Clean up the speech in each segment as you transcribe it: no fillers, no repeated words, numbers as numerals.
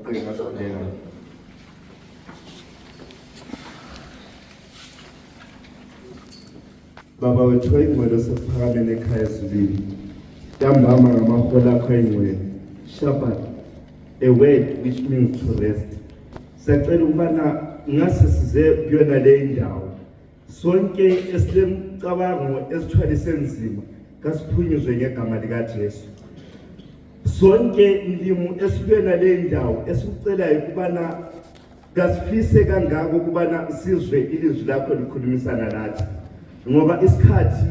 amaqhinga asondela. Baba wethu ayingcwele sesiphakameni ekhaya ezulwini. Ntambama ngamahola akho ayingcwele. Shabbat, a word which means to rest. Siyacela ukubana ngase size kuyona le ndawo. Sonke esilemcabango esithwalise nzima kasiphunyuzwe ngegama lika Jesu. Sonke indimo esibena le ndawo esikucelayo ukubana kasifise kangako ukubana sizwe ilizwi lakho likhulumisana nathi. Ngoba isikhathi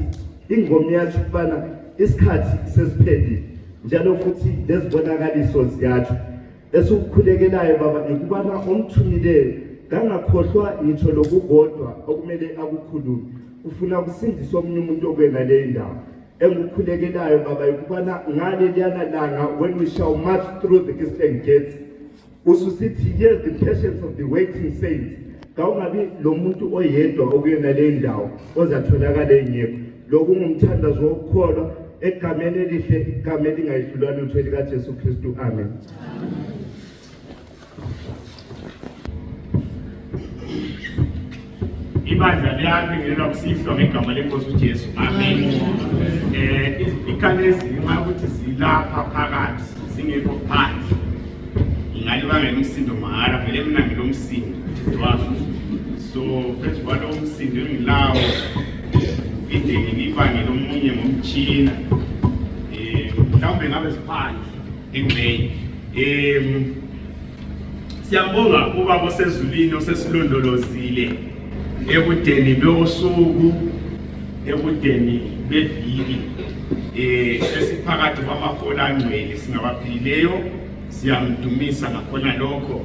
ingoma yathi ukubana isikhathi sesiphelile njalo futhi lezibonakaliso ziyathi esikukhulekelayo baba ukubana omthumileyo kangakhohlwa ngitho lokugodwa okumele akukhulume ufuna ukusindiswa omunye umuntu okwena le ndawo engikukhulekelayo baba ukubana ngale liyana langa when we shall march through the eastern gates ususithi yes the patience of the waiting saints kawungabi lo muntu oyedwa okuyena le ndawo ozatholakala engekho lokungumthandazo wokukholwa egameni elihle igama elingayihlulwa lutho lika Jesu Kristu amen. Ibandla liyaphi ngelwa kusihlwa ngegama lenkosi uJesu amen. Iziphikane ezima ukuthi zilapha phakathi singekho phandle ingaliba ngemsindo mahara vele mina ngilomsindo wami. So first of all umsindo ngilawo ide ngilivange lomunye ngomtshina mhlawumbe ngabe siphandle engibey siyabonga kuba bosezulwini osesilondolozile ebudeni beosuku ebudeni beviki sesiphakathi kwamahola angcwele singabaphilileyo siyamdumisa ngakhona lokho.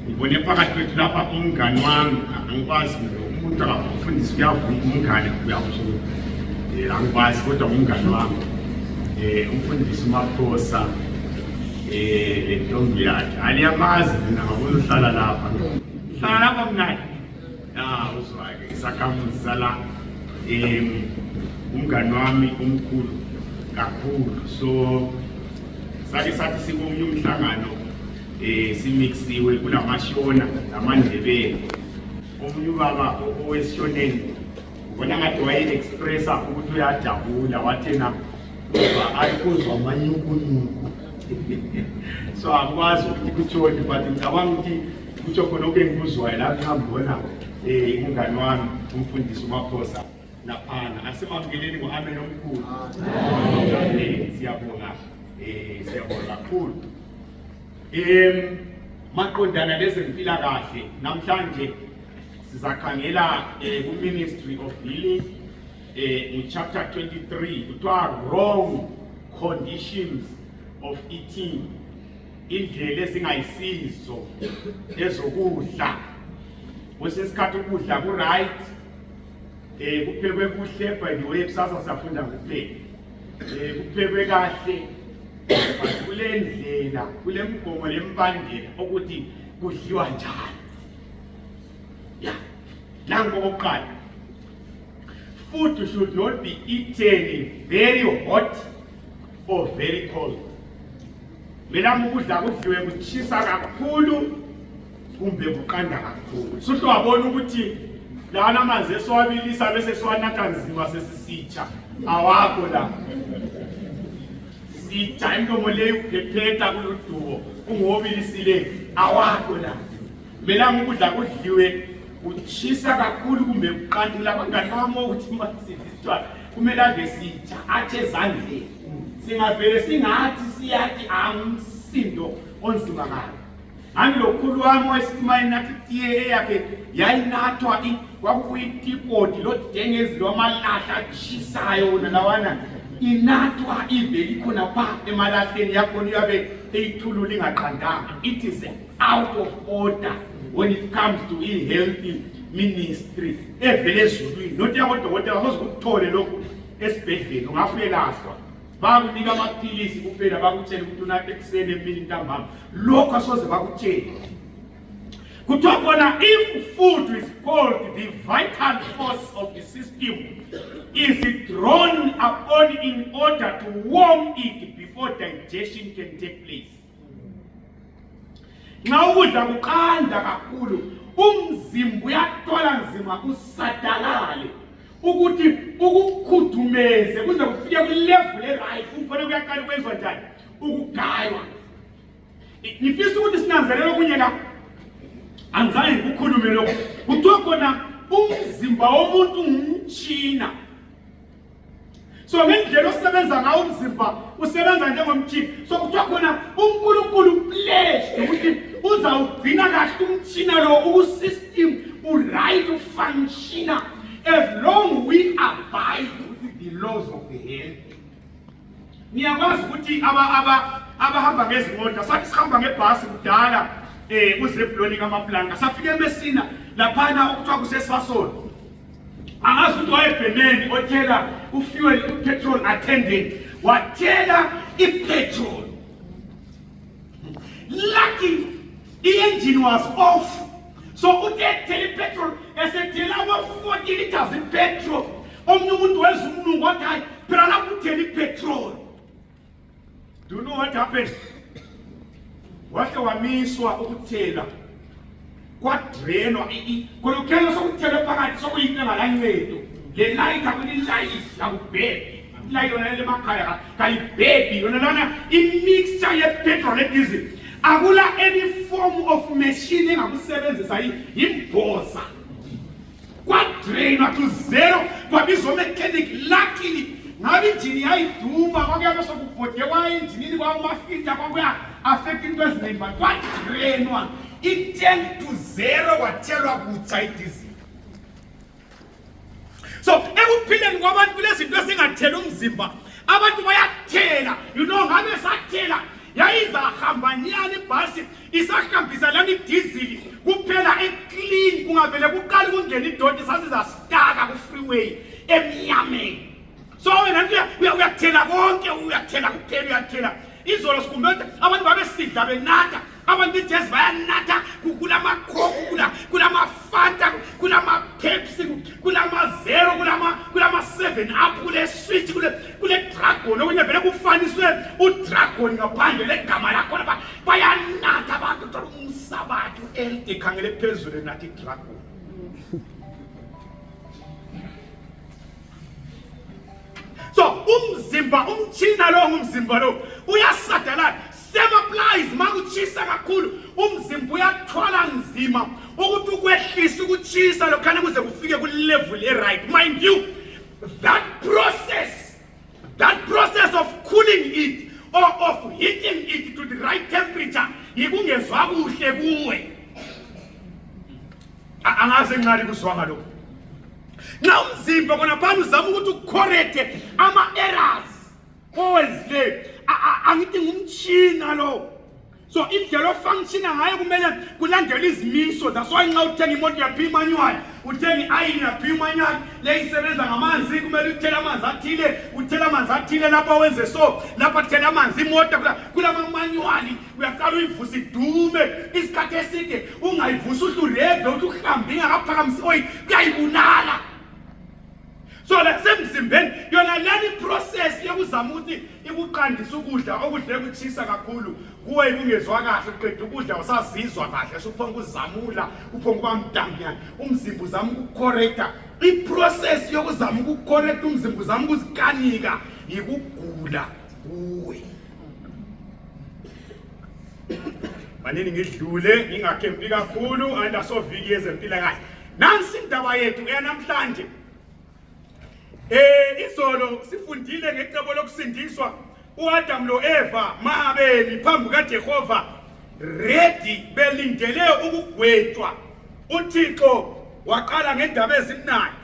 Ngibone phakathi kwethu lapha umngani wami angikwazi umuntu akafundisa uyavuma umngane uyavuma angikwazi kodwa umngani wami umfundisi uMaphosa le ntombi yakhe aliyamazi mina ngabona uhlala lapha mnandi uzwake isakhamuzi sala umngani wami omkhulu kakhulu. So sake sathi sikomunye umhlangano simixiwe kulamashona namandebele omunye ubaba owesishoneni ubona ngathi waye-expressa ukuthi uyajabula wathena ayikuzwa amanyukunyuku so akwazi ukuthi kutshoni but ngicabanga ukuthi kutsho khona oke ngikuzwayo lapho ngambona umngani wami umfundisi uMaphosa laphana asemamngeleni ngo-amen omkhulu. Siyabonga siyabonga kakhulu. Maqondana lezempilakahle namhlanje sizakhangela ku-Ministry of Healing chapter 23 kuthiwa wrong conditions of eating, indlela ezingayisizo ezokudla. Kwesesikhathi ukudla ku-right kuphekwe kuhle, by the way kusasa siyafunda ngokupheka kuphekwe kahle kule ndlela kule mgomo lembandela ukuthi kudliwa njani. Nango okokuqala, food should not be eaten very hot or very cold. Belama ukudla kudliwe kuchisa kakhulu kumbe kuqanda kakhulu. Suthi wabona ukuthi lana amanzi eswabilisa bese siwanatha nzima sesisitsha awakho la sitsha inkomo leyo uphephetha kuludubo ungobilisile awakho la. Belama ukudla kudliwe kuchisa kakhulu kumbe kuqanda labangani bami ukuthi masisitsha kumele ave sitsha athe ezandleni singavele singathi siyathi amsindo onzima kakhulu. Angilokhulu wami wesimayini nathi tiye eyakhe yayinathwa kwakuyitipoti lodengezi lwamalahla atshisayo wona lawana inathwa iveli khona pha emalahleni yakhona iyabe eyithulula ingaqandanga. It is out of order when it comes to healthy ministry evele ezulwini. Nothi yabodokotela bazokuthole lokhu esibhedlela ungafuyelazwa bakunika amaphilisi kuphela bakutshela ukuthi unathe ekuseni emini ntambama lokho asoze bakutshela. Kuthiwa khona if food is called the vital force of the system is drawn upon in order to warm it before digestion can take place. nxa ukudla kuqanda kakhulu umzimba uyathwala nzima usadalale ukuthi ukukhudumeze kuze kufike ku-level e-right ukhona kuyaqala kwenziwa njani ukugaywa. Ngifisa ukuthi sinanzelele okunye la angizange ngikukhulume lokhu kuthiwa khona umzimba womuntu ngumtshina. So ngendlela osebenza ngawo umzimba usebenza njengomtshina. So kuthiwa khona uNkulunkulu pledged ukuthi uzawugcina kahle umtshina lo ukusystem uright ufunctiona as long we abide with the laws of the health. Niyakwazi ukuthi abahamba ngezimoto sathi sihamba ngebhasi kudala kuZebuloni kaMaplanka safika eMessina laphana okuthiwa kuseSasol. Angazi ukuthi wayebheneni othela ufuel upetrol attendant wathela ipetrol. Lucky the engine was off. So uthela ipetrol esethela ama-40 liters ipetrol. Omnye umuntu wenza umnungu wathi hayi phela lapho uthela ipetrol. Do you know what happened? Wahle wamiswa ukuthela kwadrenwa kolokhela sokuthela phakathi sokuyinkinga lancedo le light akulilight akubheki light yona lemakhaya kayibheki yona lana imixture yepetrol ediesel akula any form of machine engakusebenzisa yimboza kwadrenwa to zero kwabizwa mechanic. Luckily ngabe injini yayiduma kwakuyabe sokubhodekwa enjinini kwamafilter kwakuya affect into eziningi but kwadrenwa i-tank to zero kwathelwa kutsha idizili. So ekuphileni kwabantu kulezinto ezingathela umzimba abantu bayathela ngabe sathela yayizahamba nyani ibhasi isahambisa lana idizili kuphela eclean kungavele kuqala kungena idoti sasizastaka ku-freeway emnyameni. So wena uyathela konke uyathela kuphela uyathela. Izolo sikumele abantu babesidla benatha abantu ijezi bayanatha kulama-coke kulama-fanta kulama-pepsi kulama-zero kulama-7 up kule-switch kule-dragon okunye vele kufaniswe udragon ngaphandle legama lakhona bayanatha abantu thola umsabathi u-elde ekhangele phezulu enathi idragon. So umzimba umtshina lo ngumzimba lo uyasadalala. Same applies makutshisa kakhulu umzimba uyathwala nzima ukuthi ukwehlisa ukutshisa lokhana kuze kufike ku-level e-right. Mind you, that process of cooling it or of heating it to the right temperature yikungezwa kuhle kuwe. Angaze nqali kuzwanga lokho. Now umzimba kona phana uzama ukuthi ucorrecte ama-errors owenzile angithi ngumtshina lo. So indlela ofunctiona ngayo kumele kulandele izimiso. That's why nxa uthenga imoto yaphiwa imanual uthenga i-ayini yaphiwa imanual le isebenza ngamanzi kumele uthele amanzi athile uthele amanzi athile lapha wenze so lapha thela amanzi imoto kulama-manuali uyaqala uyivusa idume isikhathi eside ungayivusa uhle ureve uthi uhambe ingakaphakamisi oyi kuyayibulala. So lasemzimbeni yona leli process yokuzama ukuthi ikuqandisa ukudla okudle kutshisa kakhulu kuwe kungezwa kahle uqeda ukudla usazizwa kahle usuphonga ukuzamula uphonga kwamdambiyana umzimba uzama ukucorrecta. I-process yokuzama ukucorrecta umzimba uzama ukuzikanika yikugula kuwe. Manini ngidlule ngingakhempi kakhulu andasoviki yezempilakahle. Nansi indaba yethu yanamhlanje. Izolo sifundile ngecebo lokusindiswa uAdam lo Eva mabemi phambi kaJehova ready belindele ukugwetshwa. uThixo waqala ngendaba ezimnandi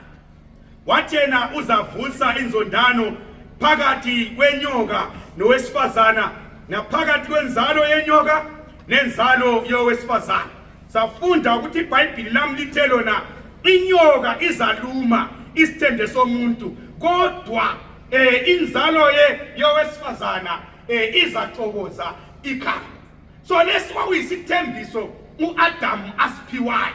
wathena uzavusa inzondano phakathi kwenyoka nowesifazana naphakathi kwenzalo yenyoka nenzalo yowesifazana. Safunda ukuthi iBhayibheli lami lithe lona inyoka izaluma isithende somuntu kodwa inzalo yowesifazana izaxokoza ikhaya. So lesi kwakuyisithembiso uAdam asiphiwayo.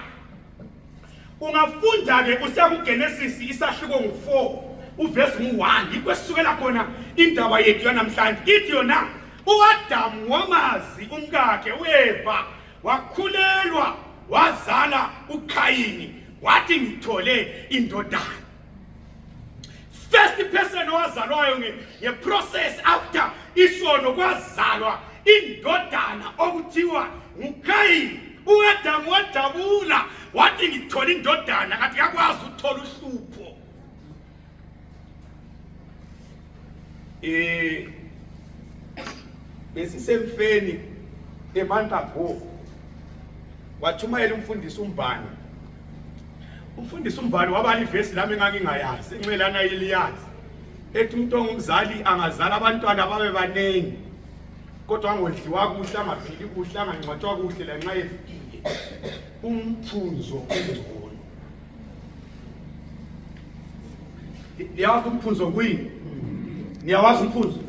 Ungafunda ke usekuGenesis isahluko ngo4 uvesi ngo1 ikwesukela khona indaba yethu yanamhlanje ithi yona uAdam wamazi umkakhe uEva wakhulelwa wazala uKhayini wathi ngithole indodana. First person owazalwayo ngeprocess after isono kwazalwa indodana okuthiwa nguKhayini. uAdamu wajabula wathi ngithola indodana kanti yakwazi ukuthola uhlupho. Besisemfeni eMantabho wathumayela umfundisi uMbani. Umfundisi uMbani wabala ivesi lami engangingayazi engimelana yiliyazi ethi umuntu ongumzali angazala abantwana babe banengi kodwa angodliwa kuhle angaphili kuhle angangcwatshwa kuhle lanxa efike umphunzo ongcono. Niyawazi umphunzo kuyini? Niyawazi umphunzo?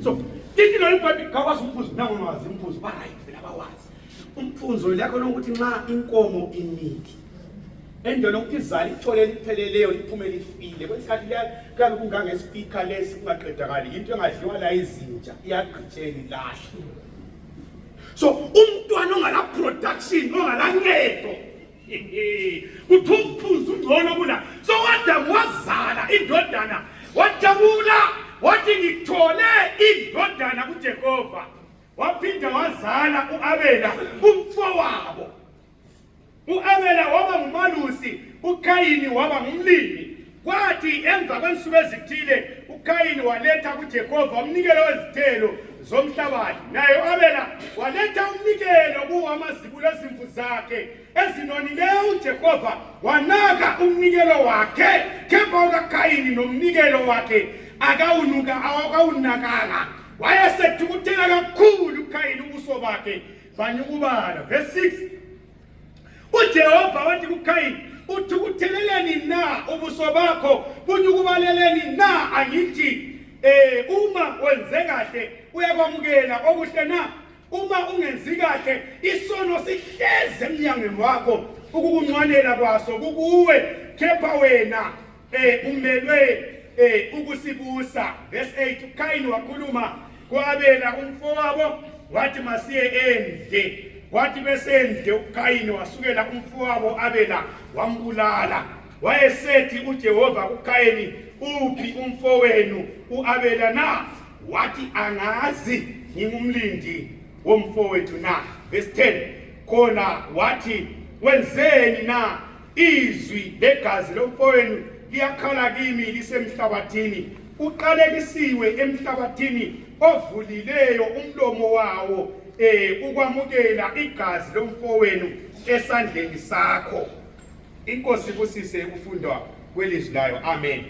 So lithi lo iBhayibheli kawazi umphunzo nangowazi umphunzo barayi phela bawazi. Umphunzo lakho nokuthi nxa inkomo imithi endona ukuthi izali ithole lipheleleyo liphume lifile kwesikhathi kuyabe kungange speaker lesi kungaqedakali into engadliwa la izinja iyagqitshela ilahle. So umntwana ongala production ongala ncedo uthi umphunzo ungcono kuna. So uAdamu wazala indodana wajabula wathi ngithole indodana kuJehova. Waphinda wazala uAbela umfowabo. uAbela waba ngumalusi, uKhayini waba ngumlimi. Kwathi emva kwensuku ezithile uKhayini waletha kuJehova umnikelo wezithelo zomhlabathi. Naye uAbela waletha umnikelo kuwamazibulo ezimvu zakhe ezinonileyo. uJehova wanaka umnikelo wakhe kepha uKhayini nomnikelo wakhe akawunakanga. Wayesethukuthela kakhulu uKhayini ubuso bakhe banyukubala. Verse 6 uJehova wathi kuKhayini, uthukutheleleni na ubuso bakho bunyukubaleleni na angithi uma wenze kahle uyakwamukela okuhle na? Uma ungenzi kahle isono sihleze emnyangweni wakho ukukunqwanela kwaso kukuwe kepha wena umelwe ukusibusa. Verse 8 uKhayini wakhuluma kuAbela umfowabo wathi masiye endle. Wathi besendle uKhayini wasukela umfowabo Abela wambulala. Wayesethi uJehova kuKhayini, uphi umfowenu uAbela na? Wathi angazi, ngingumlindi womfowethu na. Verse 10 khona wathi wenzeni na? Izwi legazi lomfowenu liyakhala kimi lisemhlabathini. Uqalekisiwe emhlabathini ovulileyo umlomo wawo ukwamukela igazi lomfowenu esandleni sakho. Inkosi kusise ukufundwa kwelizwi layo. Amen.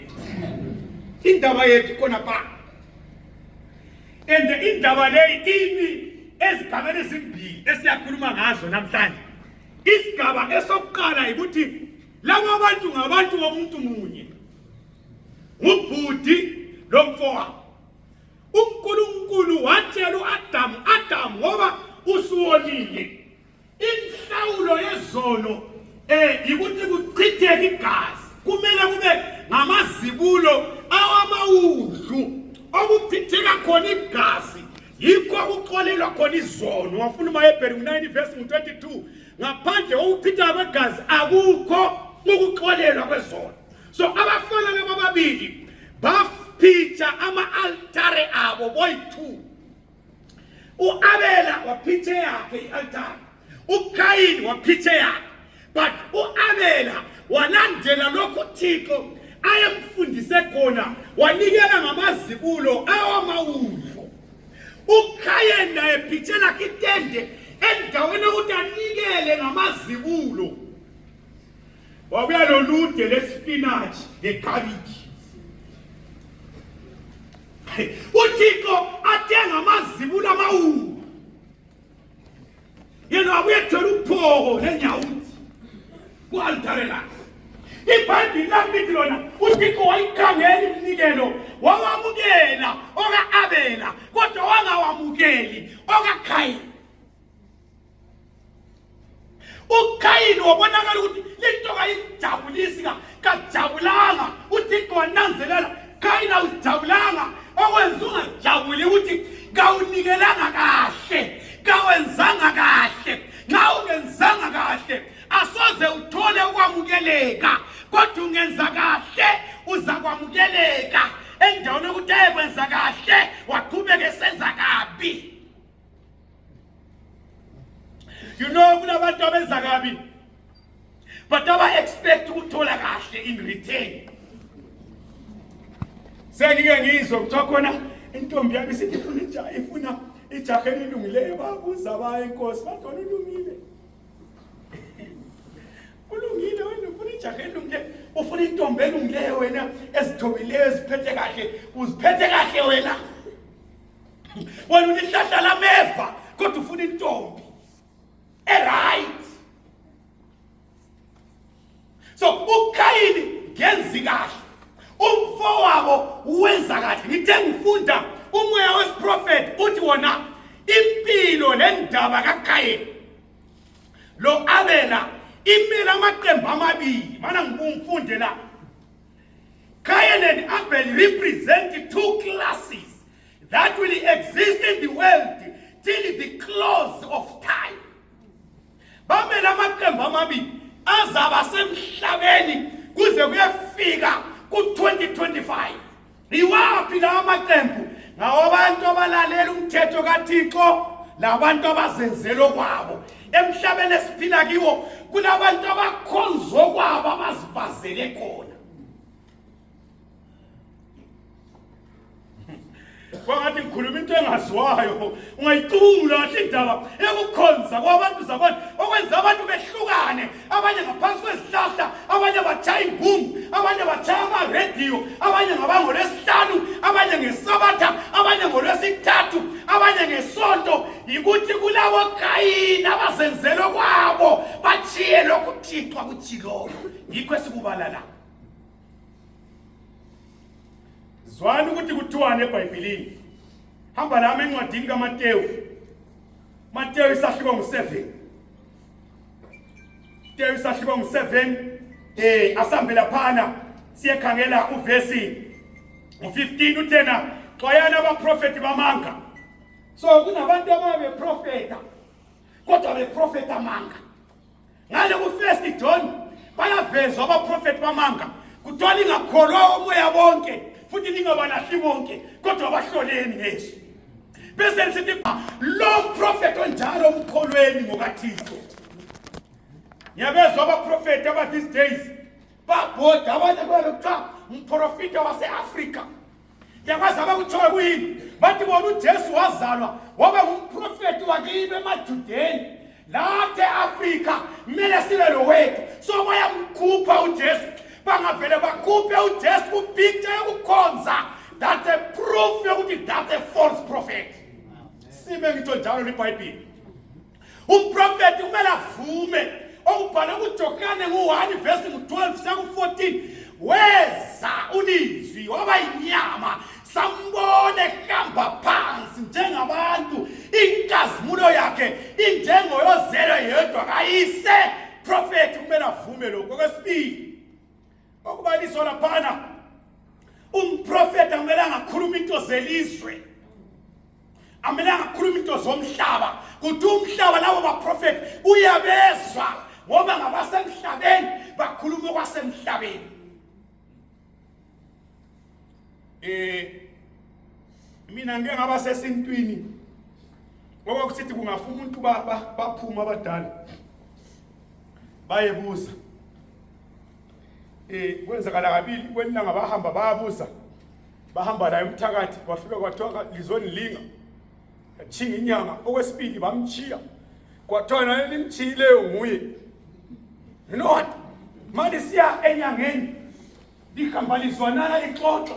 Indaba yethu khona pa. Indaba leyi imi ezigabeni ezimbili esiyakhuluma ngazo namhlanje. Isigaba esokuqala ukuthi labo abantu ngabantu bomuntu munye. Ngubhudi lomfowabo. uNkulunkulu watshela uAdamu, Adamu ngoba usuwonile inhlawulo yezono yikuthi kuchitheke igazi. Kumele kube ngamazibulo awamawundlu okuchitheka khona igazi, yikho ukuxolelwa khona izono. Wafuna uMahebheru 9 verse 22 ngaphandle kokuchitha kwegazi akukho ukuxolelwa kwezono. So abafana laba babili bapitcha ama-altare abo boyi-2. uAbela wapitcha yakhe i-altare, uKhayini wapitcha yakhe. But uAbela walandela lokho uThixo ayemfundise khona, wanikela ngamazibulo awamawundlu. uKhayini naye epitchela kitende endaweni ukuthi anikele ngamazibulo. Wabuya lolude lespinach lekhabiji. uThixo athenga amazibulo amawundlu, yena wabuye ethwele uphoko nenyawuthi ku-altare lakhe. iBhayibhili lamithi lona uThixo wayikhangela iminikelo wawamukela oka-Abela kodwa wangawamukeli okaKhayini. uKhayini wabonakala ukuthi lento kayijabulisi kajabulanga. uThixo wananzelela Khayini awujabulanga, okwenza ungajabuli ukuthi kawunikelanga kahle, kawenzanga kahle. kwamukeleka kodwa ungenza kahle uza kwamukeleka endaweni yokuthi ayekwenza kahle waqhubeka esenza kabi. You know kunabantu abenza kabi but aba expect ukuthola kahle in return. Sengike ngizwe kuthiwa khona intombi yami sithi ifuna ijaha elilungileyo, babuza baye inkosi bathi ulungile. Ulungile wena ufuna ijaha elilungileyo, ufuna intombi elungileyo wena ezithobileyo eziphethe kahle, uziphethe kahle wena. Wena unihlahla lameva kodwa ufuna intombi right. So uKayini ngenzi kahle, umfowabo wenza kahle. Ngithe ngifunda umoya wesiprofeti uthi wona impilo lendaba kaKayini lo Abela imela amaqembu amabili. Mana ngimfunde la, Cain and Abel represent two classes that will exist in the world till the close of time. Bamela amaqembu amabili azaba semhlabeni kuze kuyefika ku-2025. Iwaphi lawa maqembu? Ngawabantu abalalela umthetho kaThixo, labantu abazenzela okwabo. Emhlabeni esiphila kiwo kunabantu abakhonza okwabo abazibazele khona. Wangathi ngikhuluma into engaziwayo, ungayicula kahle indaba ekukhonza kwabantu zabantu okwenza abantu behlukane, abanye ngaphansi kwezihlahla, abanye batshaya ingungu, abanye batshaya ama-radio, abanye ngabangolwesihlanu, abanye ngesabatha, abanye ngolwesithathu, abanye ngesonto. Yikuthi kulabo Kayini abazenzela okwabo batshiye lokhu Thixo akutshiloyo. Yikho esikubala la. Zwani ukuthi kuthiwane eBhayibhelini. Hamba lami encwadini kaMateyu. Mateyu isahluko ngu-7. Mateyu isahluko ngu-7. Asambela phana siyekhangela uvesi u-15 uthena xwayana abaprofeti bamanga. So kunabantu ababeprofeta kodwa beprofeta amanga. Ngale ku-1 John bayavezwa abaprofeti bamanga. Kuthiwa lingakholwa umoya bonke futhi lingabalahli bonke kodwa bahloleni ngeso. Bese lisithi lo mprofeti onjalo umkholweni ngokaThixo. Ngiyabezwa abaprofeti aba these days babhoda abanye bekuthiwa umprofeti wase-Afrika. Yakwazi abakuthiwa kuyini? Bathi bona uJesu wazalwa waba ngumprofeti wakibo eMajudeni. Lapha e-Afrika kumele sibe lo wethu. So bayamkhupha uJesu. Bangavele bakhuphe uJesu kupicture yokukhonza. That's a proof yokuthi that's a false prophet. Sibe ngitsho njalo leBhayibheli. Umprofeti kumele avume okubhala kuJohane ngo-1 verse 12 saku-14. Weza ulizwi waba inyama sambone ehamba phansi njengabantu, inkazimulo yakhe injengoyozelo yedwa kayise. Prophet kumele avume lokho. Okwesibili okubaliswa laphana, umprofeti amele angakhuluma into zelizwe, amele angakhuluma into zomhlaba. Kuthi umhlaba labo baprofeti uyabezwa ngoba ngabasemhlabeni bakhuluma kwasemhlabeni. Mina ngeke ngaba sesintwini okusithi kungafuna umuntu baphuma abadala bayebuza. Kwenzakala kabili kwenilanga bahamba bayabuza, bahamba la emthakathi kwafika kwathiwa lizonilinga yathinga inyanga. Okwesibili bamchiya kwathiwa naye nimchiyileyo nguye. You know what? Manje siya enyangeni lihamba lizwanana lixoxa,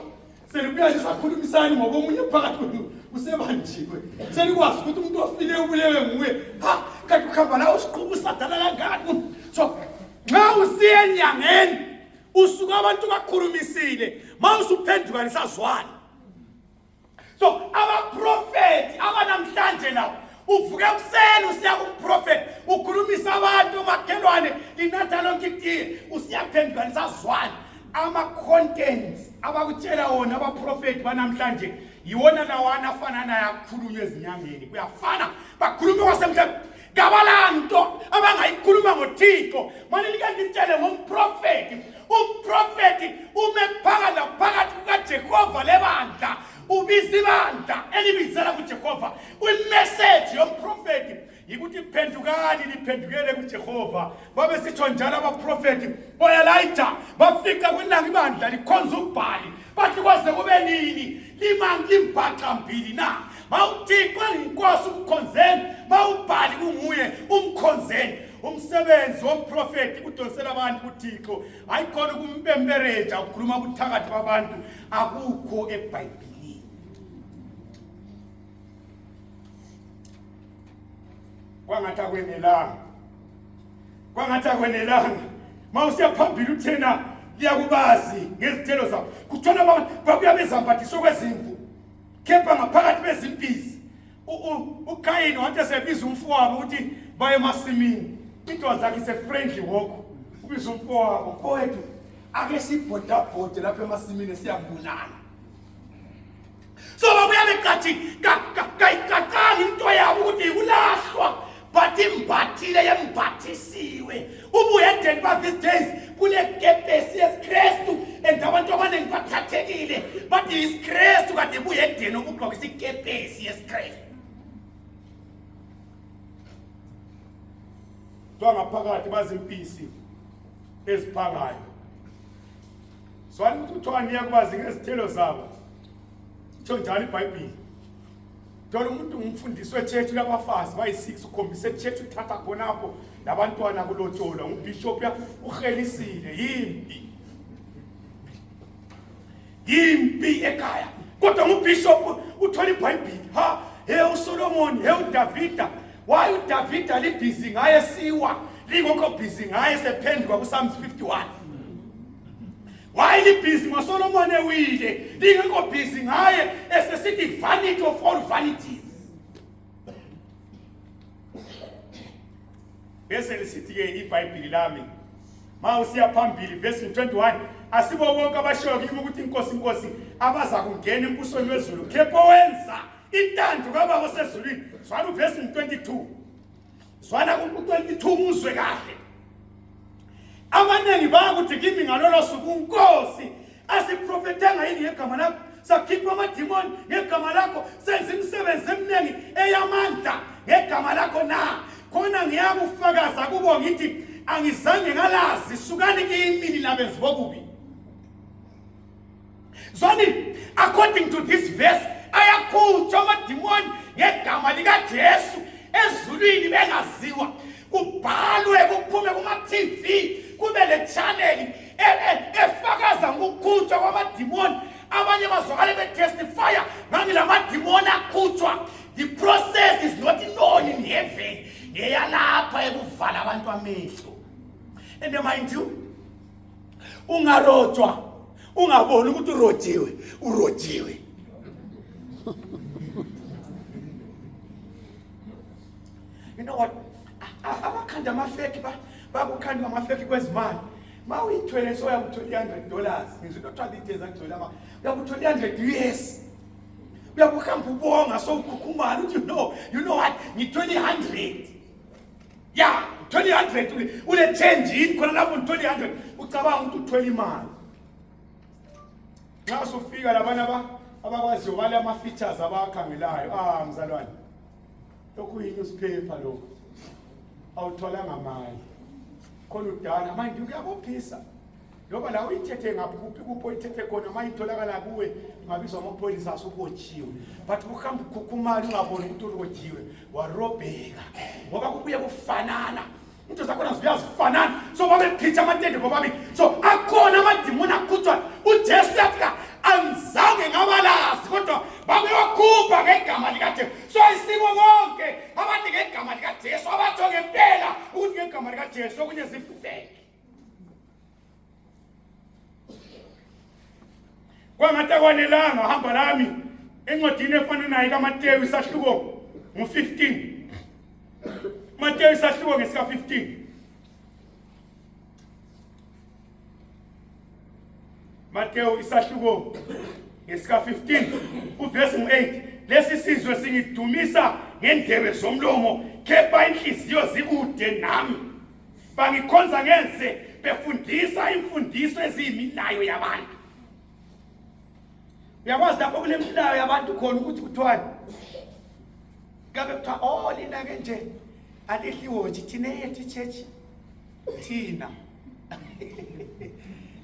selibuya lisakhulumisana ngoba omunye phakathi kwenu usebanjiwe. Selikwazi ukuthi umuntu ofileyo ubulewe nguye. Kanti ukhamba la usiqhuba usadala kangani? So nxa usiya enyangeni usuka abantu bakhulumisile, mawusuphenduka lisazwana. So abaprofeti abanamhlanje nawo uvuke ekuseni usiya kumprofeti ukhulumisa abantu omakhelwane linatha lonke itiye, usiyaphenduka lisazwana. Ama-contents abakutshela wona abaprofeti banamhlanje yiwona lawana afana naye akhulunywa ezinyangeni. Kuyafana bakhuluma kwasemhlabeni. Gabalanto abangayikhuluma ngoThixo manje like ngitshele ngomprofeti umprofeti umephakala phakathi kukaJehova lebandla ubiza ibandla elibizela kuJehova imessage yomprofeti yikuthi phendukani liphendukele kuJehova babe sitho njalo abaprofeti boElijah bafika kwinanga ibandla likhonza uBhali bathi kwaze kube nini limbhaqa mbili na mawuThixo inkosi umkhonzeni mawuBhali kunguye umkhonzeni umsebenzi womprofeti udonsela abantu kuThixo ayikhona ukumbembereja ukukhuluma kuthakathi kwabantu akukho eBhayibhelini kwangathi akwenelanga mawusiya phambili uthena liyakubazi ngezithelo zabo kuthola abantu babuya bezambathiswa kwezimvu kepha ngaphakathi bezimpisi uKayini wathi esebiza umfowabo ukuthi baye emasimini into zakhe ise-friendly walk ubiza umfowabo mfowethu ake sibhodabhode lapha emasimini siyabulala so babuya becathi kayicacanga into yabo ukuthi ikulahlwa but imbathile yembathisiwe ubuhedeni ba-these days kunekepesi yesiKristu and abantu abaningi bathathekile bathi yisiKristu kade buhedeni obugqokisa ikepesi yesiKristu ngaphakathi bazimpisi eziphangayo swali ukuthi kuthiwa niyakubazi ngezithelo zabo itsho njalo iBhayibheli thola umuntu ngumfundisi wechurch labafazi bayi6 ukhombise church uthatha khonapho labantwana kulotsholwa ngubishop uhelisile yimpi ekhaya kodwa ngubishop uthola iBhayibheli uSolomon uDavida why uDavida libhizi ngaye siwa lingokho busy ngaye sephendukwa kuPsalms 51 why libhizi ngoSolomon ewile lingekho busy ngaye esesithi vanity of all vanities bese lisithi ke iBhayibheli lami mawusiya phambili verse 21 asibo bonke abashoyo kimi ukuthi inkosi abaza kungena embusweni wezulu kepho wenza intando kababa sezulwini zwana uverse 22 zwana ku22 muzwe kahle abanengi bakuthi kimi ngalolo suku unkosi asiprofetanga yini ngegama lakho sakhipha amadimoni ngegama lakho senza imisebenzi eminingi eyamandla ngegama lakho na khona ngiyakufakaza kubo ngithi angizange ngalazi sukani kimi labenzi bokubi zwani according to this verse ayakhutshwa amadimoni ngegama likaJesu ezulwini bengaziwa kubhalwe kuphume kuma-TV kube le channel efakaza ngokukhutshwa kwamadimoni abanye bazwakale betestifya ngangelamadimoni akhutshwa the process is not known in heaven ngeyalapha ekuvala abantu amehlo and mind you ungarojwa ungaboni ukuthi urojiwe you know what abakhanda amafeki bakukhanda amafeki kwezimali mawuyithwele so uyakuthola $100 ngizwe ukuthi adideza ngithola uyakuthola $100 uyakuhamba ubonga so ukhukhumala ukuthi you know what ngithola $100 yeah 100 ule change yini khona lapho ngithola $100 ucabanga ukuthi uthola imali nxa sufika labana abakwazi ubale ama features abakhangelayo mzalwane lokhu yi-newspaper lokhu awutholanga mali khona udala manje uyabophisa ngoba la uyithethe ngaphi kuphi uyithethe khona mayitholakala kuwe ngabizwa amapholisa asubotshiwe but ukuhamba ukukhumala ungaboni ukuthi urojiwe warobheka ngoba kubuye kufanana into zakhona ziyazifanana so babephicha amatende bobabili so akhona amadimoni akhutshwa uJesu yathi anzange ngabalazi kodwa babewakhupha ngegama likaJesu so isimo konke abathi ngegama likaJesu abatho ngempela ukuthi ngegama likaJesu okunye zifeke kwangathi akwanelanga hamba lami encwadini efana nayo kaMateyu isahluko ngo-15 Mateyu isahluko ngesika-15 Mateyu isahluko ngesika-15 uverse 8 lesi sizwe singidumisa ngendebe zomlomo kepha inhliziyo zikude nami bangikhonza ngeze befundisa imfundiso eziyimilayo yabantu. Uyakwazi lapho kunemilayo yabantu khona ukuthi kuthiwani? Kabe kuthiwa oh lina ke nje alihliwo nje thina yethu church thina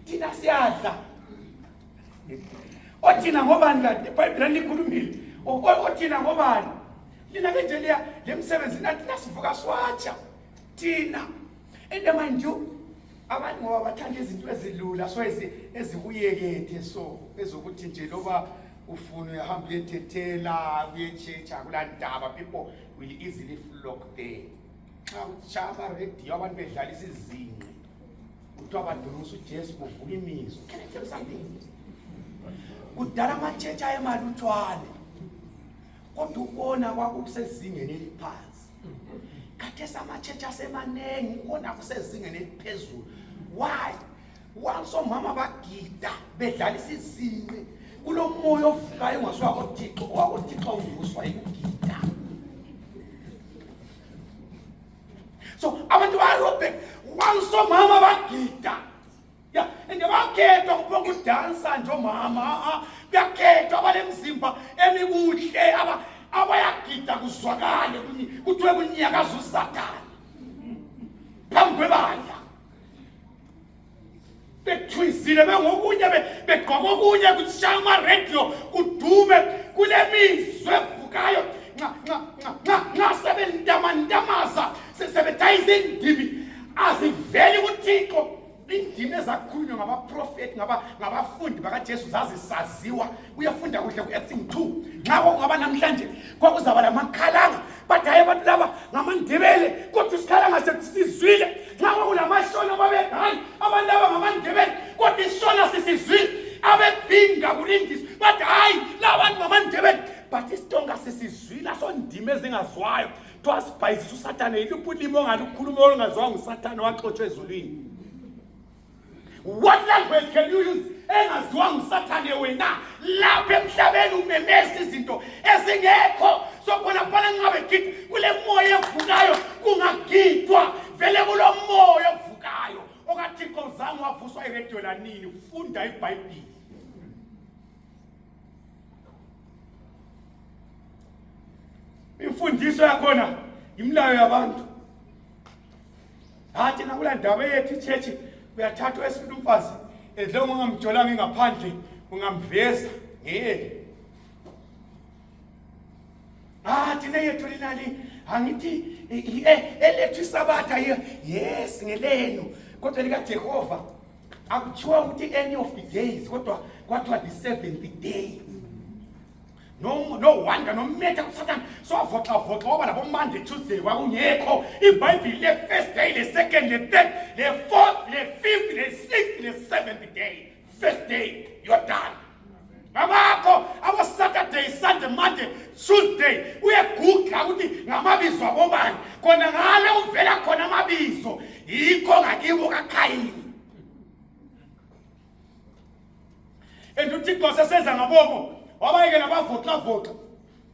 thina siyadla. Othina ngobani kanti iBhayibheli likhulumile? Othina ngobani? Lina ke nje le msebenzi nathi nasivuka swatsha thina. And mind you, abantu ngoba bathanda izinto ezilula so ezibuyekethe so ezokuthi nje loba ufuna uyahamba uyethethela uyechecha kulandaba, people will easily flock there. Xa uchama radio abantu bedlala isizinqe kuthiwa badurusa uJesu kuvuka imizwa. Can I tell you something? Kudala amachecha ayemaluthwane kodwa ubona kwakusezingeni eliphansi. Khathesi amachecha asemanengi ubona kusezingeni eliphezulu. Why? Once omama bagida bedlala isizinqe kulo moya ovukayo ngasuka koThixo, kwakuThixo uvuswa yikugida. So abantu bayarobhe once omama bagida. Yeah, and bakhetha ukubonga udansa nje omama, kuyakhethwa abalemzimba emikuhle abayagida kuzwakale kuthiwe kunyakaza uSathane phambi kwebandla. Bethwizile bengokunye begqoka okunye kushaya ama-radio kudume kule mizwe evukayo nxa sebentamaza sebethayiza indimi aziveli kuThixo. Indimi ezakhulunywa ngabaprofeti ngabafundi bakaJesu zazisaziwa. Uyafunda kuhle ku-Acts 2 nxa kwakungaba namhlanje kwakuzaba lamakhalanga but hayi abantu laba ngamaNdebele kodwa isikhalanga sesizwile. Nxa kwakulamashona babegani abantu laba ngamaNdebele kodwa isishona sisizwile. Abebhinga kulindisi but hayi labantu ngamaNdebele but isitonga sisizwile sondimi ezingazwayo. Twasibhayizisa uSathane yiluphi ulimi ongalukhuluma olungaziwa nguSathane waxotshwa ezulwini. What language can you use? Engaziwa nguSathane wena lapha emhlabeni umemeza izinto ezingekho. So khona phana ngabe githi kule moya evukayo kungagidwa vele kulo moya ovukayo okaThixo zange wavuswa iRadio lanini. Funda iBhayibheli. Imfundiso yakhona imilayo yabantu. Hathi nakula ndaba yethu ichurch uyathatha wesifuna umfazi edle ungamjolanga ngaphandle ungamveza ngeke. Thina yethu linali angithi elethu isabatha yes ngelenu kodwa lika Jehova akuthiwa ukuthi any of the days kodwa kwathiwa the seventh day. No wonder no matter kuSathane so avoxa ngoba labo Monday Tuesday kwakungekho. iBhayibheli le first day, le second, le third, le fourth, le fifth, le sixth, le seventh day. First day you're done. Ngabakho abo Saturday, Sunday, Monday, Tuesday uyegugla ukuthi ngamabizo abobani khona ngale uvela khona amabizo yikho ngakibo kaKhayini. Enduthi sesenza ngabomo wabayeke nabavoxa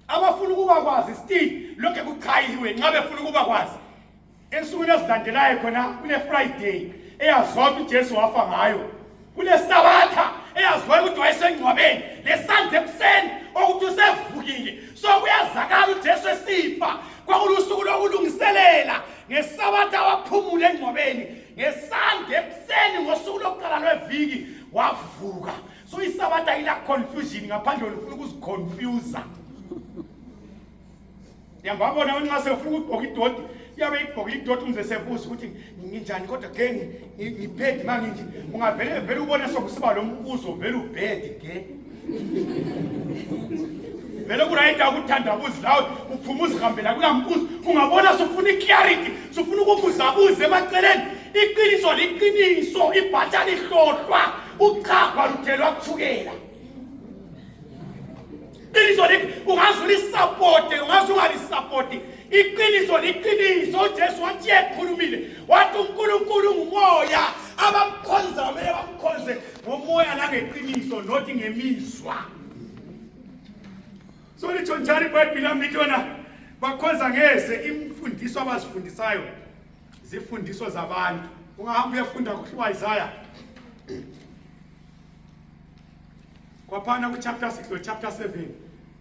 abafuna ukuba kwazi still lokho ekuchayiwe nxa befuna ukuba kwazi. Ensukwini ezilandelayo khona kule Friday eyazwa ukuthi Jesu wafa ngayo, kule Sabatha eyazwa ukuthi wayesengcwabeni, le Sunday ekuseni ukuthi usevukile. So kuyazakala ukuthi Jesu esifa kwakulusuku lokulungiselela. NgeSabatha waphumula engcwabeni, ngeSunday ekuseni ngosuku lokuqala lweviki wavuka. So iSabatha ila confusion ngaphandle ufuna ukuziconfuse. Yambabona nxa sefuna ukugqoka idoti yabe igqoka idoti umze sebuza ukuthi nginjani kodwa ke ngiphethe manginje ungavele ubone sokusiba lo mbuzo vele ubhedi ke vele kurayida ukuthandabuza lawo uphuma uzihambela kulambuzo ungabona sofuna iclarity sofuna ukubuzabuza emaceleni. Iqiniso liqiniso, ibhatha lihlohlwa, uchagwa luthelwa kuthukela. Iqiniso ungazuli support ungazi ungalisupport. Iqiniso liqiniso. uJesu wathi ekhulumile wathi uNkulunkulu ngumoya, abamkhonza kumele bamkhonze ngomoya nangeqiniso not ngemizwa. So litsho njalo iBhayibheli lami lithona bakhonza ngeze imfundiso abazifundisayo zifundiso zabantu. Ungahamba uyefunda kuhluwa Isaiah kwaphana ku-chapter 6 no-chapter 7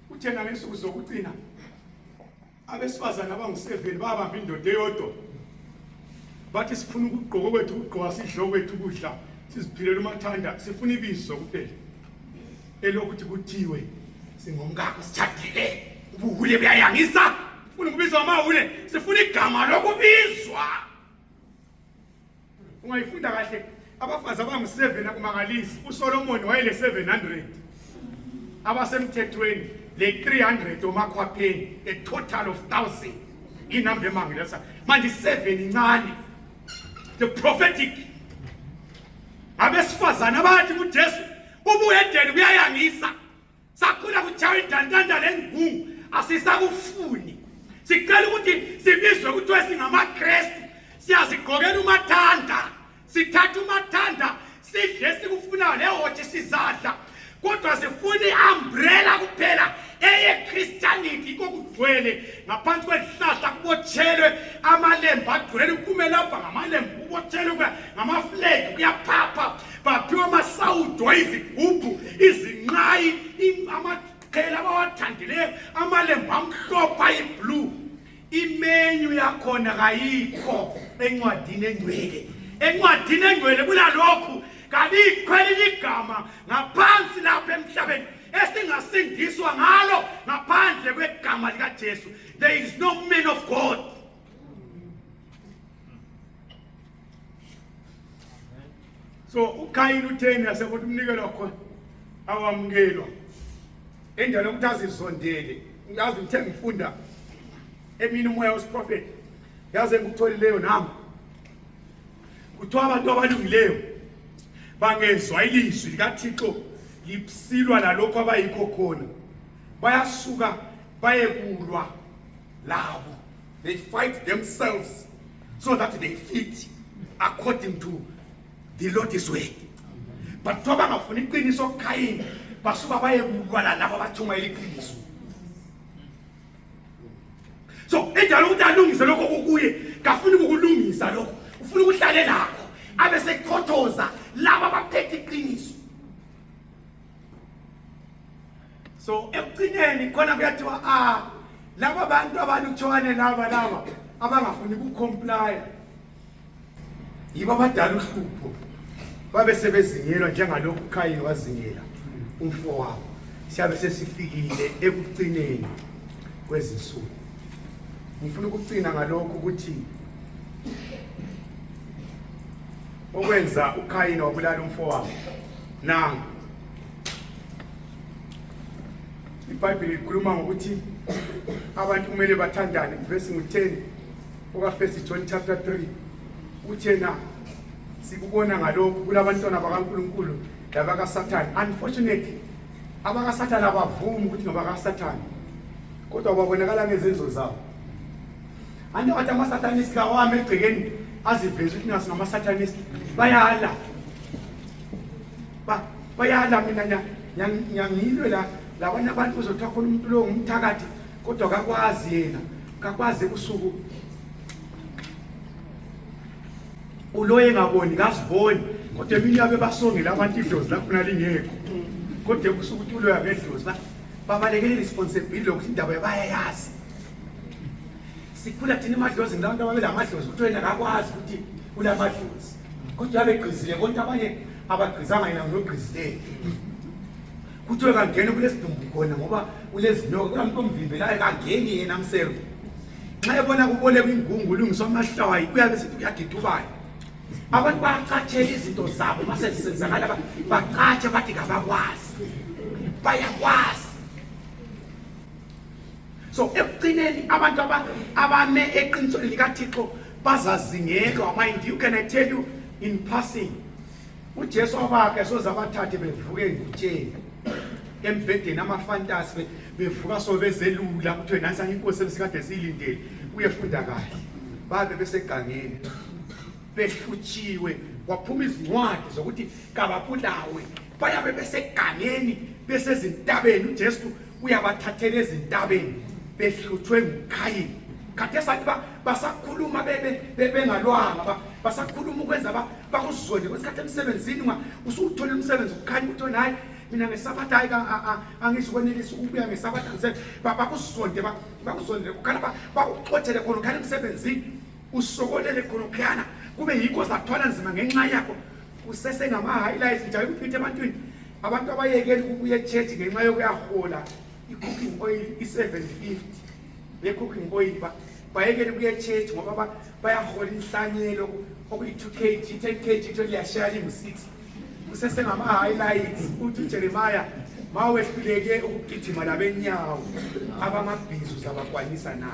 uthena ngesuku zokucina abesifazane abangu-7 babamba indoda eyodwa bathi sifuna ukugqoka kwethu ukugqoka sidlo kwethu ukudla siziphilela umathanda sifuna ibizo kuphela elokuthi kuthiwe singomkakho sithathele ubuhule buyayangisa ufuna ukubizwa amahule sifuna igama lokubizwa ungayifunda kahle abafazi abangu-7 akumangalisi uSolomon wayele 700 abasemthethweni le 300 omakhwapheni a total of 1000 inamba emangilesa manje 7 incane the prophetic abesifazane abathi kuJesu ubuhedeni buyayangisa sakhula kuchawa idandanda lengungu asisakufuni sicela ukuthi sibizwe kuthiwe singamaKristu siyazigqokela umathanda sithatha umathanda sidle sikufunayo lehotshi sizadla kodwa sifuna i-umbrella kuphela eye-Christianity kokugcwele ngaphansi kwesihlahla kubotshelwe amalembu agcwele uphume lapha ngamalembu kubotshelwe ngamaflegi kuyaphapha baphiwa amasawudo izigubhu izinqayi amaqhela abawathandileyo amalembu amhlophe ayi-blue imenyu yakhona kayikho encwadini engcwele encwadini engcwele kulalokhu kalikhweli igama ngaphansi lapha emhlabeni esingasindiswa ngalo ngaphandle kwegama likaJesu. There is no man of God. So uKayini utheni yasekothi umnikelo khona awamukelwa endlela ukuthi azizondele yazi ngithe ngifunda emini umoya wesiprofeti yaze ngikutholileyo nami kuthiwa abantu abalungileyo bangezwa ilizwi likaThixo lisilwa lalokho abayikho khona bayasuka bayekulwa labo. They fight themselves so that they fit according to the Lord's way. But thoba ngafuna iqiniso kuKayini basuka bayekulwa lalabo abathuma iqiniso. So enjalo ukuthi alungise lokho kukuye kafuna ukulungisa lokho ufuna ukuhlale lakho abese khothoza laba abaphethe iqiniso. So ekugcineni khona kuyathiwa laba abantu abalutshwane laba abangafuni ukucomply yibo abadala uhlupho babe sebezingelwa njengalokhu uKayini wazingela umfowabo. Siyabe sesifikile ekugcineni kwezinsuku. Ngifuna ukugcina ngalokho ukuthi okwenza uKayini wabulala umfowabo nanga iBhayibheli likhuluma ngokuthi abantu kumele bathandane. Verse 10 oka 1 John chapter 3 uthena sikubona ngalokho kulabantwana bakaNkulunkulu labakaSathane. Unfortunately abakaSathane abavumi ukuthi ngabakaSathane kodwa babonakala ngezenzo zabo. Ande wathi amaSatanist kawame egcekeni aziveze ukuthi nasi ngamaSatanist bayala mina nyangilwe la labanye abantu uzothiwa khona umuntu lo ngumthakathi kodwa akakwazi yena akakwazi kusuku uloye ngaboni kasiboni kodwa emini yabe basongela abantu idlozi lapho nalingekho kodwa kusuku ukuthi uloya ngedlozi babalekele responsibility lokuthi indaba yabayayazi. Sikhula thina emadlozi ngabantu ababelamadlozi ukuthi wena akakwazi ukuthi ulamadlozi kodwa abegqizile kodwa abanye abagqizanga yena ngogqizileyo kuthiwe kangene kulesidumbu khona ngoba ulezinoko kanti omvimbelayo kangeni yena himself nxa ebona kuboleka ingungu lungiswa amahlawayi kuyabe sithi uyagidubana. Abantu bayacathela izinto zabo masezisenzakala bacatshe bathi kabakwazi bayakwazi. So ekugcineni abantu abame eqinisweni likaThixo bazazingelwa. Mind you, can I tell you in passing uJesu abakhe soze abathathe bevuke ngutsheni embhedeni amafantasi bevuka so bezelula kuthiwe nansi inkosi esikade siyilindele uyefunda kahle babe besegangeni behlutshiwe kwaphuma izincwadi zokuthi kababulawe bayabe besegangeni besezintabeni. uJesu uyabathathela ezintabeni behlutshwe nguKayini khathesi athi basakhuluma bengalwanga basakhuluma ukwenza bakuzonde kwesikhathi emsebenzini usuthola umsebenzi ukukhanya ukuthi wena hayi mina ngesabatha hayi angizukwenelisa ukubuya ngesabatha bakuzonde kukhana bakuxothele khona ukhanya emsebenzini usokolele khona ukhana kube yikho zathwala nzima ngenxa yakho usesengama-highlights njalo ukuphitha ebantwini abantu abayekeli ukubuya echurch ngenxa yokuyahola i-cooking oil i-750 le-cooking oil bayekele ukuya echurch ngoba bayahola inhlanyelo okuyi-2 kg 10 kg to liyashaya lingu-6 usesengama-highlights uthi uJeremiah mawehluleke ukugijima labenyawo abamabhizu zabakwanisa na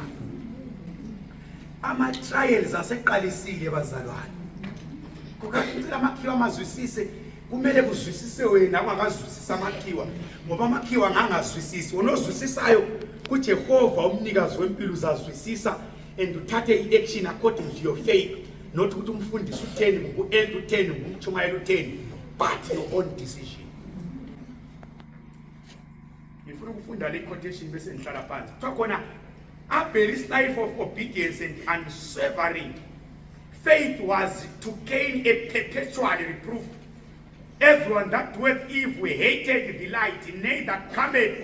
ama-trials aseqalisile bazalwane kukancela amakhiwa amazwisise kumele kuzwisise wena ungakazwisisa amakhiwa ngoba amakhiwa ngangazwisisi onozwisisayo kuJehova umnikazi wempilo uzazwisisa and uthathe i-action according to your faith not ukuthi umfundisi u10 ngoku-8 u10 ngumtshumayelo u10 but your own decision. Ngifuna ukufunda le quotation bese ngihlala phansi kuthiwa khona Abel's life of obedience and unswerving faith was to gain a perpetual reproof. Everyone that doeth evil hated the light, nay that cometh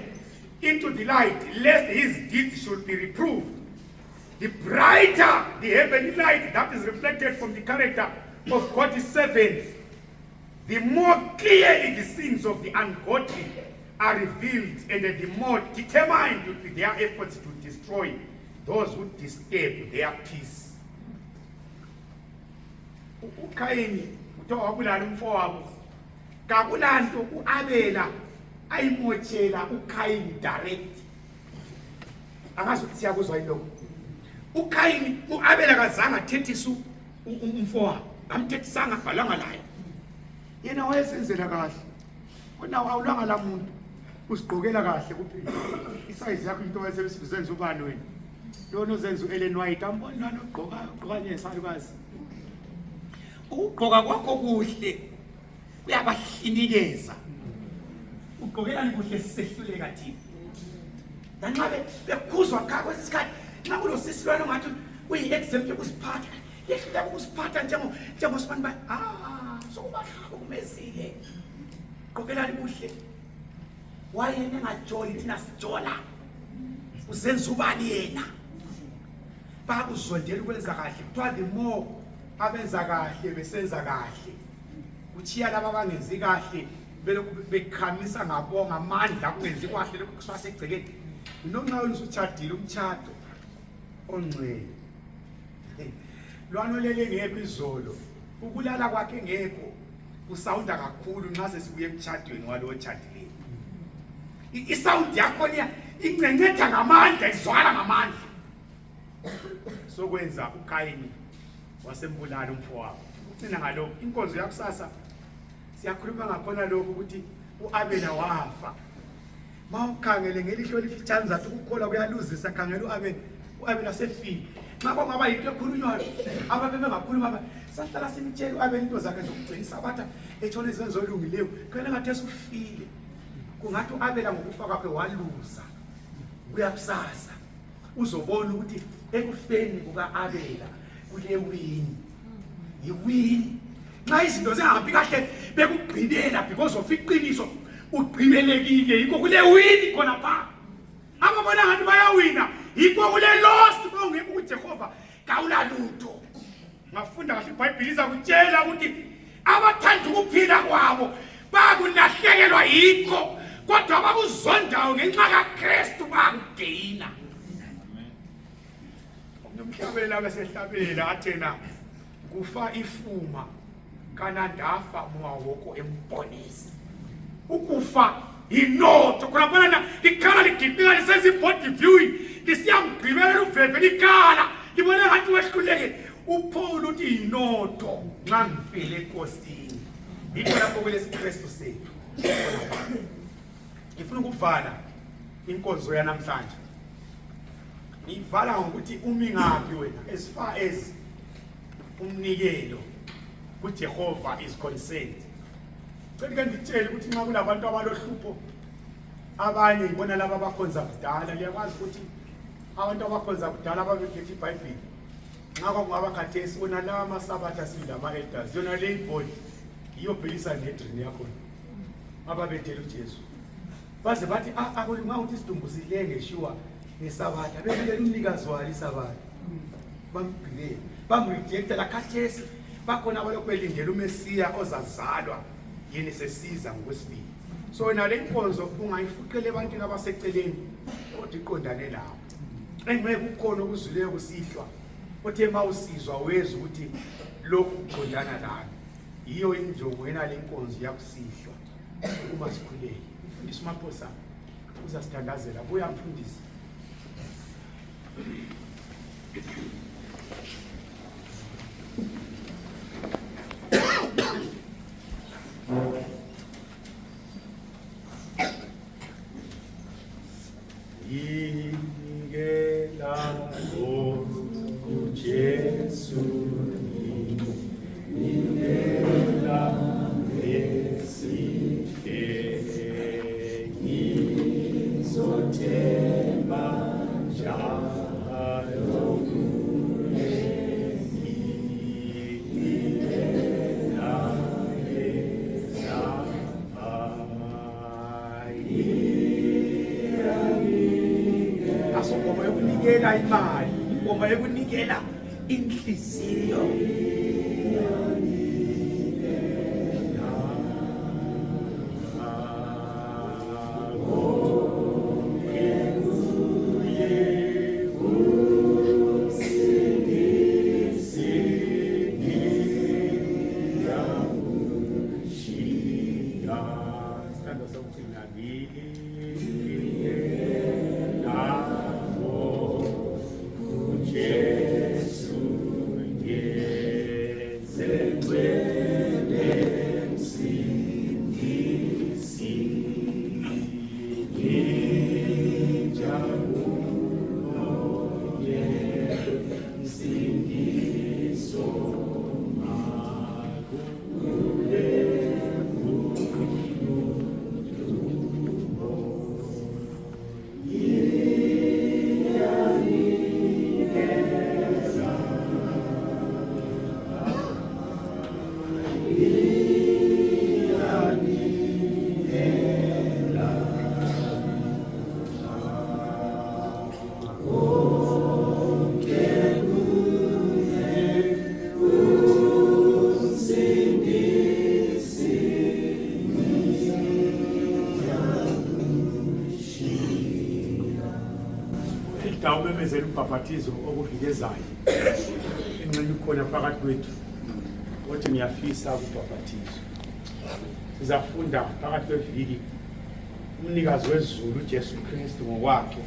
into the light, lest his deeds should be reproved. The brighter the heavenly light that is reflected from the character of God's servants, the more clearly the sins of the ungodly are revealed, and the more determined will be their efforts to destroy those who disturb their peace. uKayini uthiwa wabulala umfowabo kakulanto uAbela ayimotshela uKayini direct angazi ukuthi siyakuzwa yiloko uKayini uAbela kazange athethisa umfowabo amthethisanga balanga laye yena wayesenzela kahle kona awulanga la muntu usigqokela kahle kuphela isize yakho into wayesebenza ubani wena lona uzenza uEllen White ambona lona ugqoka nyesalukazi ugqoka kwakho kuhle uyabahlinikeza ugqokelani kuhle sisehluleka thina nanxa bekhuzwa kha kwesikhathi nxa kulosisi lwana ngathi uyi-example yokusiphatha yehluleka ukusiphatha njengosibani sokubahlukumezile ugqokelani kuhle wayena engajoli thina sijola uzenza ubani yena bakuzondela ukwenza kahle kuthiwa the more abenza kahle besenza kahle kuchiya laba abangenzi kahle belokhu bekhamisa ngabonga amandla kungenzi kahle lokho kusasegcekeni noma usutshadile umtshado ongcwele lwana lele ngekho izolo ukulala kwakhe ngekho usawunda kakhulu nxa sesibuye emtshadweni walo otshadileyo isawundi yakho niya incencetha ngamandla izwala ngamandla sokwenza uKayini wasembulala umfowabo ucina ngalokho inkonzo yakusasa siyakhuluma ngakhona lokho ukuthi uAbela wafa mawukhangele ngelihlo lifitshane zathi ukukholwa kuyaluzisa khangela uAbela sefile nxa kwangaba yinto ekhulunywayo ababe bengakhuluma sahlala simtshela uAbela into zakhe zokugcinisa batha etshona izenzo olungileyo kena ngathi ufile kungathi uAbela ngokufa kwakhe waluza kuyakusasa uzobona ukuthi ekufeni kukaAbela kule wini yiwini nxa izinto zingahambi kahle bekugqibela because of iqiniso ugqibelekile yikho kule wini khona pha ababona ngathi bayawina yikho kule loss bongeke kuJehova kawulalutho ngafunda kahle iBhayibheli izakutshela ukuthi abathanda ukuphila kwabo bakulahlekelwa yikho kodwa babuzondayo ngenxa kaKristu bakugeyina umhlabela besehlabela athena kufa ifuma kana ndafa mwawoko embonisi ukufa inotho khona bona likhala ligibika lisenza ibody viewing lisiyamgqibela uveve likhala libona ngathi wehluleke uPaul uthi inotho nxa ngifele enkosini yikho lapho kwelesiKristu sethu ngifuna ukuvala inkonzo yanamhlanje ngivala ngokuthi umi ngaphi wena as far as umnikelo kuJehova is concerned. Cela ngitshele ukuthi nxa kulabantu abalohlupho abanye ibona laba abakhonza kudala liyakwazi ukuthi abantu abakhonza kudala ababekhetha iBhayibheli nxa kwakungaba khathesi wona lawa amasabatha asilama-elders yona le ibhodi iyobhekisa nedrini yakhona ababethela uJesu baze bathi akulunganga ukuthi isidumbu silenge shuwa ngesabatha bebelela umnikazi walo isabatha bamgcinele bamrejectela khathesi bakhona abalokhu belindela umesiya ozazalwa yini sesiza ngokwesibili. So wena le nkonzo ungayifuqele ebantwini abaseceleni kodwa iqondane lawo engeke kukhona okuzileyo kusihlwa othe mawusizwa weza ukuthi lokhu kuqondana lalo yiyo injongo yena le nkonzo yakusihlwa uma sikhuleke. Mfundisi uMaphosa uzasithandazela buya mfundisi. Imali, ingoma yokunikela inhliziyo. Umemezela umbhabhathizo okuvikezayo enxenye ukhona phakathi kwethu othi ngiyafisa ukubhabhathizwa. Sizafunda phakathi kweviki umnikazi wezulu uJesu Kristu ngokwakhe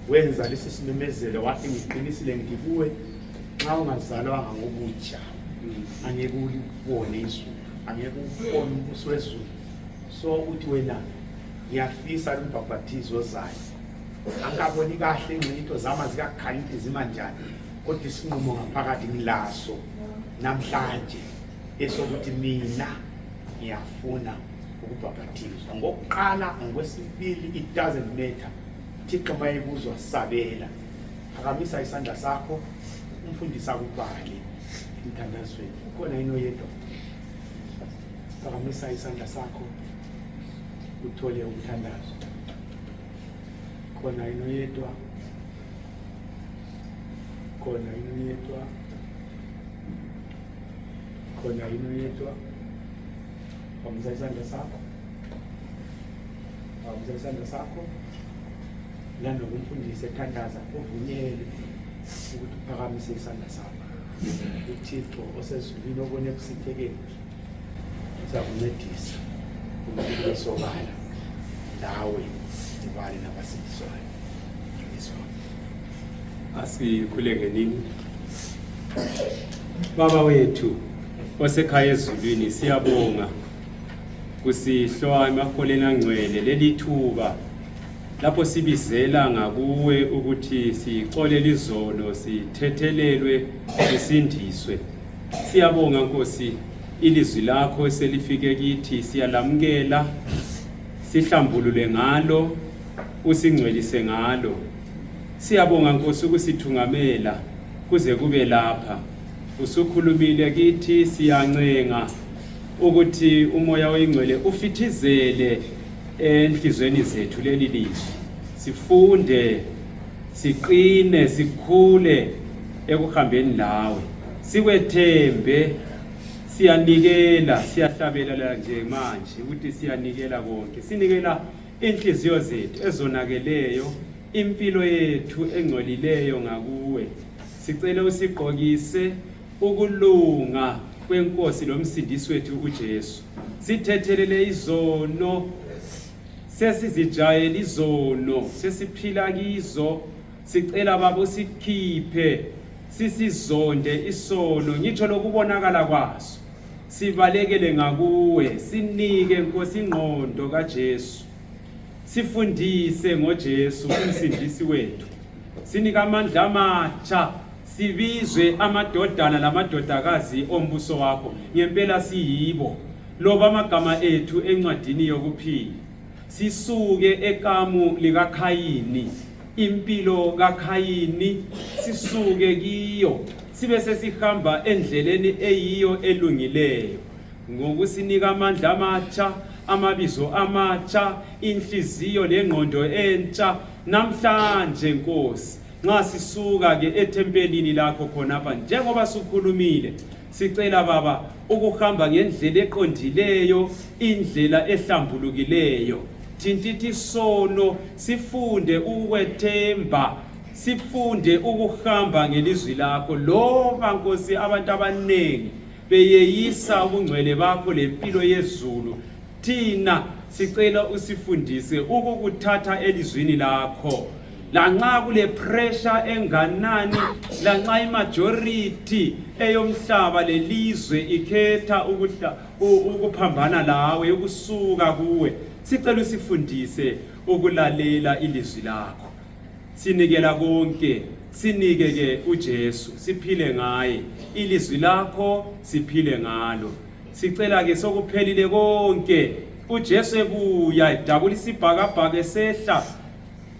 wenza lesi simemezelo wathi ngiqinisile ngithi kuwe nxa ungazalwanga ngobutsha angeke ulibone izulu, angeke ubone umbuso wezulu. So uthi wena ngiyafisa umbhabhathizo ozayo angaboni kahle ingcito zama zikakhaliphi zimanjani kodwa isinqumo ngaphakathi ngilaso namhlanje esokuthi mina ngiyafuna ukubhabhathizwa. Ngokuqala ngokwesibili it doesn't matter. Thixo mayebuzwa sabela phakamisa isandla sakho umfundisi akubhale emthandazweni. Ukhona yini oyedwa? Phakamisa isandla sakho uthole ukuthandazwa. Khona yini oyedwa? Khona yini oyedwa? Khona yini oyedwa? Phakamisa isandla sakho. Phakamisa isandla sakho. Lana kumfundisi ethandaza uvunyelwe ukuthi uphakamise isandla sakho. uThixo osezulwini obone kusithekeni uzakuncedisa ukuthi besobala nawe ibali nabasindiswayo. Asikhulekeni. Baba wethu osekhaya ezulwini, siyabonga kusihlwa emaholeni angcwele leli thuba lapho sibizela ngakuwe ukuthi sixolele izono, sithethelelwe, sisindiswe. Siyabonga Nkosi, ilizwi lakho eselifike kithi siyalamukela, sihlambulule ngalo, usingcwelise ngalo. Siyabonga Nkosi ukusithungamela kuze kube lapha. Usukhulumile kithi, siyancenga ukuthi umoya oyingcwele ufithizele enhlizweni zethu leli lizwi. Sifunde, siqine, sikhule ekuhambeni lawe. Sikwethembe, siyanikela, siyahlabelela nje manje ukuthi siyanikela konke. Sinikela inhliziyo zethu ezonakeleyo, impilo yethu engcolileyo ngakuwe. Sicela usigqokise ukulunga kwenkosi lomsindisi wethu uJesu. Sithethelele izono, sesizijayela izono, sesiphila kizo. Sicela Baba usikhiphe, sisizonde isono ngitsho lokubonakala kwaso. Sibalekele ngakuwe, sinike Nkosi ingqondo kaJesu. Sifundise ngoJesu umsindisi wethu. Sinika amandla amatsha, sibizwe amadodana lamadodakazi ombuso wakho. Ngempela siyibo. Loba amagama ethu encwadini yokuphila. Sisuke ekamu likaKhayini, impilo kaKhayini sisuke kiyo, sibe sesihamba endleleni eyiyo elungileyo. Ngokusinika amandla amatsha, amabizo amatsha, inhliziyo lengqondo entsha namhlanje Nkosi. Nxa sisuka ke ethempelini lakho khonapha njengoba sukhulumile, sicela Baba ukuhamba ngendlela eqondileyo, indlela ehlambulukileyo. Thintithi sono, sifunde ukwethemba, sifunde ukuhamba ngelizwi lakho. Loba Nkosi abantu abanengi beyeyisa ubungcwele bakho lempilo yezulu, thina sicela usifundise ukukuthatha elizwini lakho. Lanxa kule pressure enganani, lanxa imajority eyomhlaba lelizwe ikhetha ukuphambana lawe, ukusuka kuwe, sicela usifundise ukulalela ilizwi lakho. Sinikela konke, sinike ke uJesu, siphile ngaye. Ilizwi lakho siphile ngalo. Sicela ke sokuphelile konke, uJesu ebuya edabula isibhakabhaka esehla.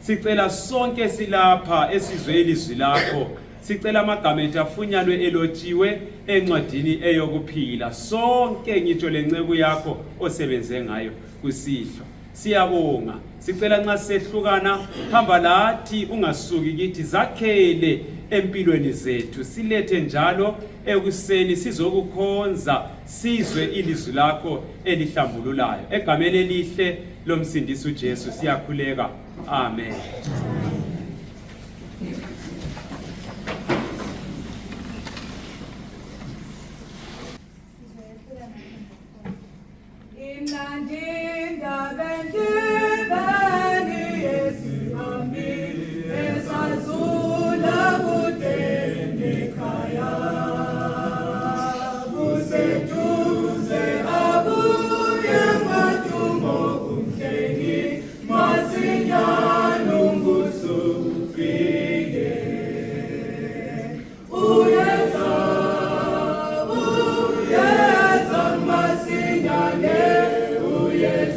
Sicela sonke silapha esizwe ilizwi lakho. Sicela amagama ethu afunyanwe elotshiwe encwadini eyokuphila. Sonke ngitsho lenceku yakho osebenze ngayo kusihlwa. Siyabonga. Sicela nxa sehlukana, hamba lathi, ungasuki kithi, zakhele empilweni zethu. Silethe njalo ekuseni sizokukhonza, sizwe ilizwi lakho elihlambululayo. Egameni elihle lomsindisi uJesu siyakhuleka. Amen. Yeah.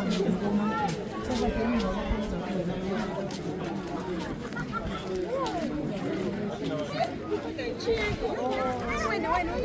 Wait, no, I know.